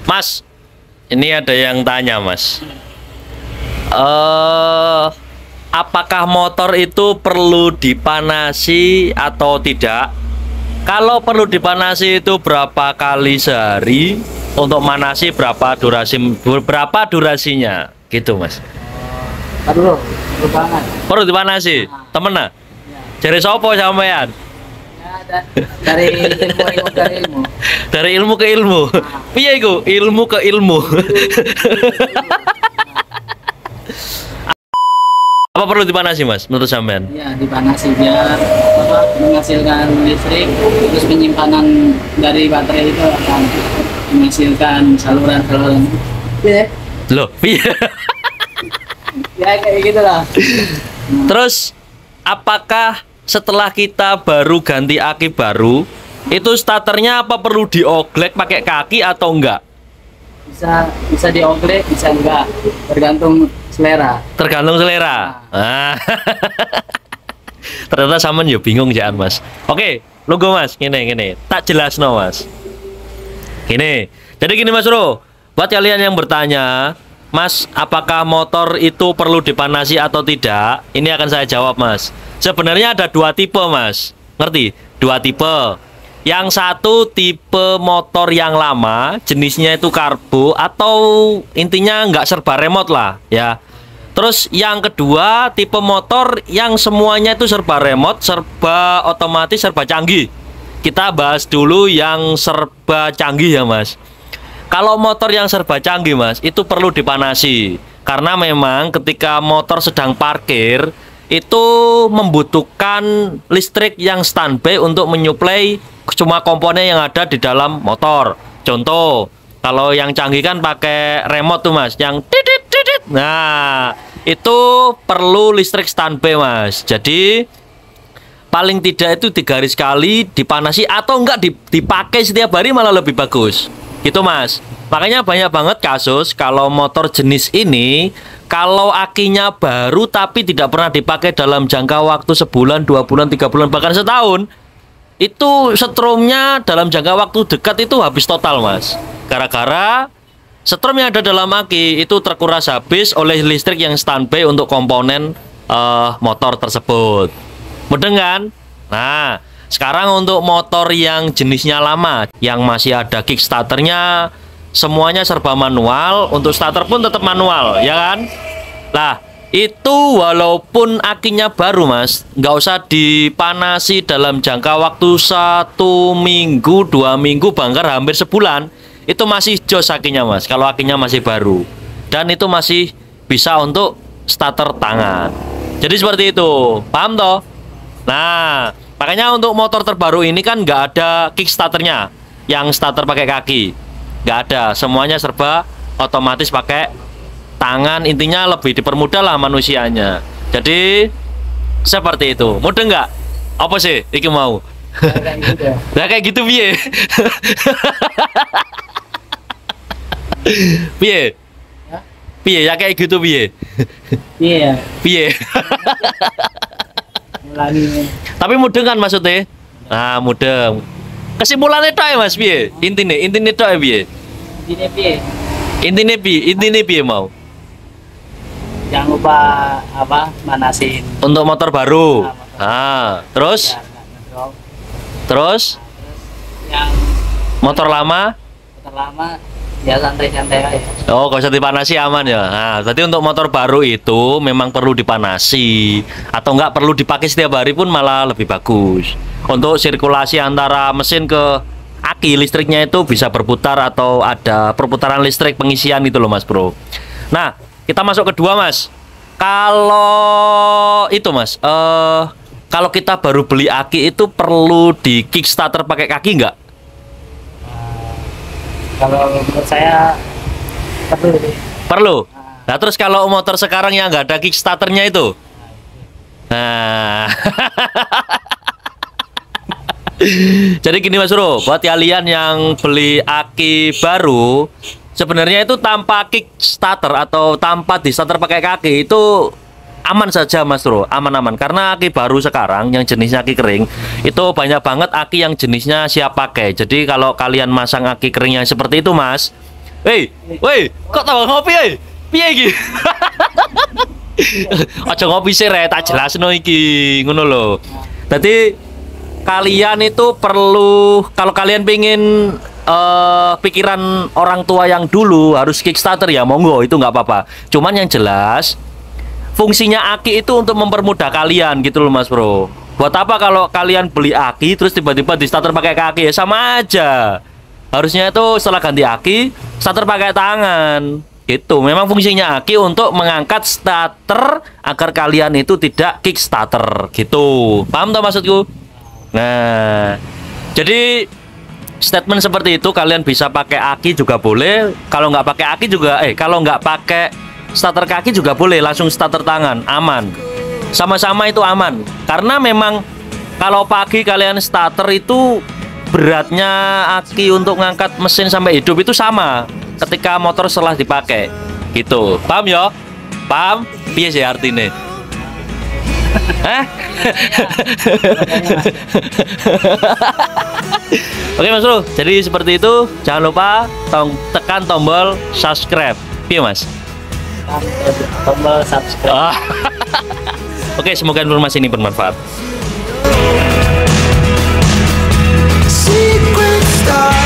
Mas, ini ada yang tanya, Mas. Apakah motor itu perlu dipanasi atau tidak? Kalau perlu dipanasi itu berapa kali sehari? Untuk manasi berapa durasinya? Gitu, Mas. Perlu banget. Perlu dipanasi. Temen nah? Jari sopo sampean? Ya, dari ilmu dari ilmu. Dari ilmu ke ilmu. Piye iku? Ilmu ke ilmu. Apa perlu dipanasi, Mas, menurut sampean? Ya, dipanasi biar menghasilkan listrik, terus penyimpanan dari baterai itu akan menghasilkan saluran-saluran. Ya, Loh, piye? ya kayak gitulah. Terus apakah setelah kita baru ganti aki baru, itu starternya apa perlu dioglek pakai kaki atau enggak? Bisa dioglek, bisa enggak, tergantung selera. Tergantung selera. Ah. Ternyata sampean ya bingung jangan, Mas. Oke, logo Mas, gini. Tak jelas no, Mas. Gini. Jadi gini, Mas Bro. Buat kalian yang bertanya, Mas, apakah motor itu perlu dipanasi atau tidak? Ini akan saya jawab, Mas. Sebenarnya ada dua tipe, Mas. Ngerti? Dua tipe. Yang satu tipe motor yang lama, jenisnya itu karbo atau intinya nggak serba remote lah, ya. Terus yang kedua tipe motor yang semuanya itu serba remote, serba otomatis, serba canggih. Kita bahas dulu yang serba canggih ya, Mas. Kalau motor yang serba canggih, Mas, itu perlu dipanasi. Karena memang ketika motor sedang parkir, itu membutuhkan listrik yang standby untuk menyuplai cuma komponen yang ada di dalam motor. Contoh, kalau yang canggih kan pakai remote tuh, Mas, yang titit titit. Nah, itu perlu listrik standby, Mas. Jadi paling tidak itu 3 hari sekali dipanasi atau enggak dipakai setiap hari malah lebih bagus. Gitu, Mas. Makanya banyak banget kasus kalau motor jenis ini, kalau akinya baru tapi tidak pernah dipakai dalam jangka waktu sebulan, 2 bulan, 3 bulan, bahkan setahun, itu setrumnya dalam jangka waktu dekat itu habis total, Mas. Gara-gara setrum yang ada dalam aki itu terkuras habis oleh listrik yang standby untuk komponen motor tersebut. Mudeng kan? Nah, sekarang untuk motor yang jenisnya lama, yang masih ada kickstarternya, semuanya serba manual. Untuk starter pun tetap manual, ya kan? Lah, itu walaupun akinya baru, Mas, nggak usah dipanasi dalam jangka waktu 1 minggu, 2 minggu, bahkan hampir sebulan, itu masih jos akinya, Mas, kalau akinya masih baru. Dan itu masih bisa untuk starter tangan. Jadi seperti itu, paham toh? Nah, makanya untuk motor terbaru ini kan nggak ada kickstarternya, yang starter pakai kaki. Nggak ada, semuanya serba otomatis pakai tangan, intinya lebih dipermudah lah manusianya. Jadi seperti itu. Mudah nggak? Apa sih iki mau? Nah, kayak gitu piye? Piye? Piye ya kayak gitu piye? Iya. Piye? Tapi mudeng kan maksudnya? Nah, mudeng. Kesimpulannya tok ya, Mas, piye? Intine tok ya piye? Intine piye mau? Jangan lupa manasin Untuk motor baru. Terus? ya, Terus yang motor lama? ya santai-santai aja. Oh, gak usah dipanasi, aman ya. Nah, berarti untuk motor baru itu memang perlu dipanasi atau enggak perlu dipakai setiap hari pun malah lebih bagus. Untuk sirkulasi antara mesin ke aki listriknya itu bisa berputar atau ada perputaran listrik pengisian itu loh, Mas Bro. Nah, kita masuk kedua, Mas. Kalau itu, Mas, kalau kita baru beli aki itu perlu di kickstarter pakai kaki enggak? Kalau menurut saya perlu sih. Perlu. Nah, terus kalau motor sekarang yang nggak ada kickstarternya itu, nah, jadi gini, Mas Bro, buat kalian yang beli aki baru, sebenarnya itu tanpa kickstarter atau tanpa di starter pakai kaki itu aman saja Mas Bro, aman-aman. Karena aki baru sekarang yang jenisnya aki kering itu banyak banget aki yang jenisnya siap pakai. Jadi kalau kalian masang aki kering yang seperti itu Mas, woi, kok tambah ngopi piye iki? Aja ngopi sih re, tak jelasno iki, ngono lho. Jadi kalian itu perlu, kalau kalian pengen pikiran orang tua yang dulu harus Kickstarter ya monggo, itu nggak apa-apa. Cuman yang jelas fungsinya aki itu untuk mempermudah kalian gitu loh Mas Bro. Buat apa kalau kalian beli aki terus tiba-tiba di starter pakai kaki, ya sama aja. Harusnya itu setelah ganti aki starter pakai tangan gitu. Memang fungsinya aki untuk mengangkat starter agar kalian itu tidak Kickstarter gitu. Paham toh maksudku? Nah, jadi statement seperti itu kalian bisa pakai aki juga boleh. Kalau nggak pakai aki juga, kalau nggak pakai starter kaki juga boleh, langsung starter tangan, aman. Sama-sama itu aman. Karena memang kalau pagi kalian starter itu beratnya aki untuk ngangkat mesin sampai hidup itu sama ketika motor setelah dipakai. Gitu. Paham ya? Paham? Piye sih artinya? Hah? Oke Mas Bro, jadi seperti itu. Jangan lupa tekan tombol subscribe. Piye Mas? Tombol subscribe. Oke, semoga informasi ini bermanfaat. Secret star.